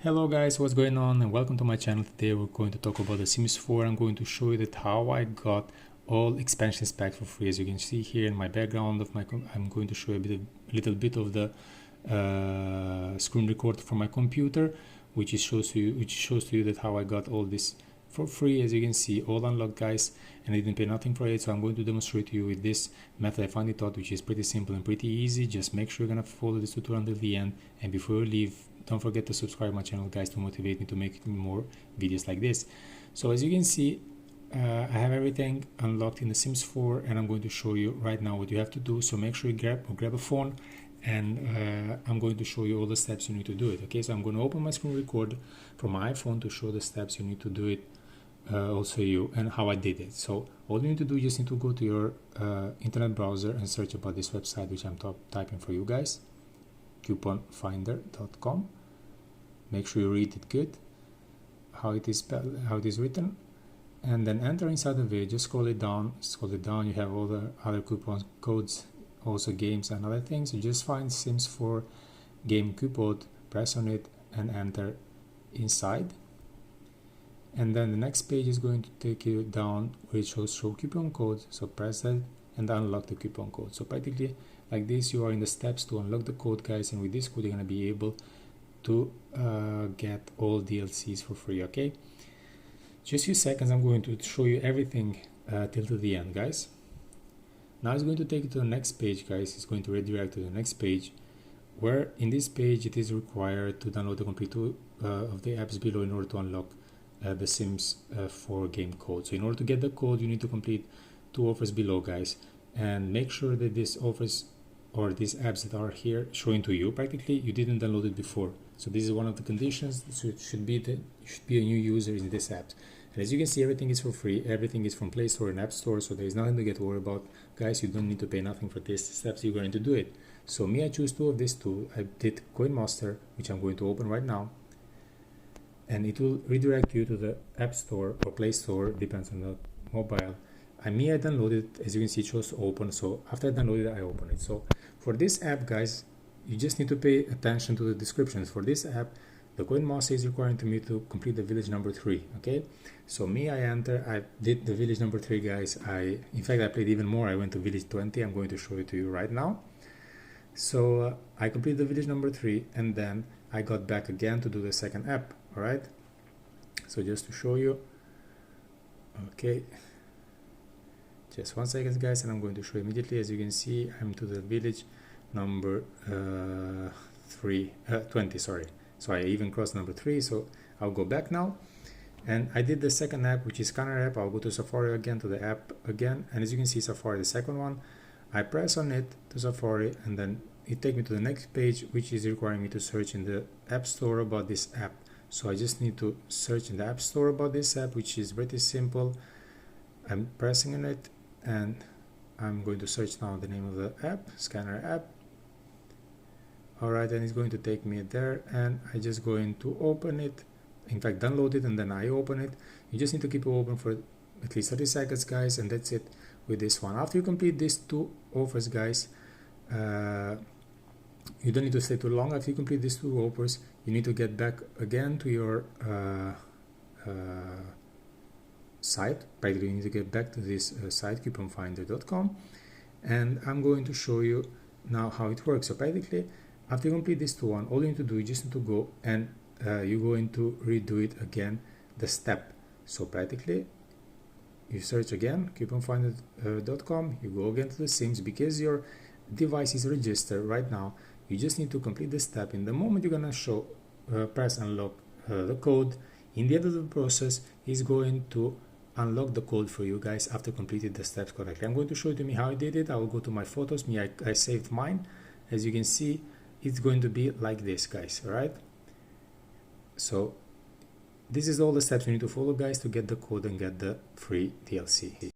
Hello guys, what's going on, and welcome to my channel. Today we're going to talk about the Sims 4. I'm going to show you that how I got all expansion packs for free. As you can see here in my background of my I'm going to show you a little bit of the screen record from my computer, which shows to you that how I got all this for free. As you can see, all unlocked, guys, and I didn't pay nothing for it. So I'm going to demonstrate to you with this method I found it out, which is pretty simple and pretty easy. Just make sure you're gonna follow this tutorial until the end, and before you leave, don't forget to subscribe my channel, guys, to motivate me to make more videos like this. So as you can see, I have everything unlocked in the Sims 4, and I'm going to show you right now what you have to do. So make sure you grab a phone, and I'm going to show you all the steps you need to do it. Okay, so I'm going to open my screen record from my iPhone to show the steps you need to do it, also you, and how I did it. So all you need to do, you just need to go to your internet browser and search about this website, which I'm typing for you guys, couponfinder.com. Make sure you read it good, how it is spelled, how it is written, and then enter inside of it. Just scroll it down. You have all the other coupon codes, also games and other things. You just find Sims 4 game coupon, press on it and enter inside, and then the next page is going to take you down where it shows show coupon code. So press that and unlock the coupon code. So practically like this, you are in the steps to unlock the code, guys, and with this code you're going to be able to get all DLCs for free. Okay, just a few seconds, I'm going to show you everything till to the end, guys. Now it's going to take you to the next page, guys. It's going to redirect to the next page, where in this page it is required to download the complete of the apps below in order to unlock the Sims 4 game code. So in order to get the code, you need to complete 2 offers below, guys, and make sure that these offers or these apps that are here showing to you, practically you didn't download it before. So this is one of the conditions. So it should be that you should be a new user in this app. And as you can see, everything is for free. Everything is from Play Store and App Store, so there is nothing to get worried about, guys. You don't need to pay nothing for these steps. You're going to do it. So me, I choose 2 of these 2. I did Coin Master, which I'm going to open right now, and it will redirect you to the App Store or Play Store, depends on the mobile. I downloaded, as you can see, it shows open. So after I downloaded it, I open it. So for this app, guys, you just need to pay attention to the descriptions. For this app, the Coin Master is requiring me to complete the village number 3. Okay, so me, I did the village number 3, guys. In fact, I played even more. I went to village 20. I'm going to show it to you right now. So I completed the village number 3, and then I got back again to do the second app. All right, so just to show you, okay, just 1 second, guys, and I'm going to show you immediately. As you can see, I'm to the village number 20, sorry. So I even crossed number 3, so I'll go back now, and I did the second app, which is Scanner app. I'll go to Safari again, to the app again, and as you can see, Safari, the second one, I press on it to Safari, and then it takes me to the next page, which is requiring me to search in the App Store about this app. So I just need to search in the App Store about this app, which is pretty simple. I'm pressing on it, and I'm going to search now the name of the app, Scanner app. Alright, and it's going to take me there, and I just going to open it, in fact download it, and then I open it. You just need to keep it open for at least 30 seconds, guys, and that's it with this one. After you complete these 2 offers, guys, you don't need to stay too long. After you complete these 2 offers, you need to get back again to your site. Practically, you need to get back to this site, couponfinder.com, and I'm going to show you now how it works. So practically, after you complete this 2 all you need to do, you just need to go and you're going to redo it again, the step. So practically, you search again, couponfinder.com, you go again to the Sims. Because your device is registered right now, you just need to complete the step. In the moment you're gonna show press unlock the code, in the end of the process is going to unlock the code for you, guys, after completing the steps correctly. I'm going to show you how I did it. I will go to my photos. I saved mine. As you can see, it's going to be like this, guys. All right, so this is all the steps you need to follow, guys, to get the code and get the free DLC.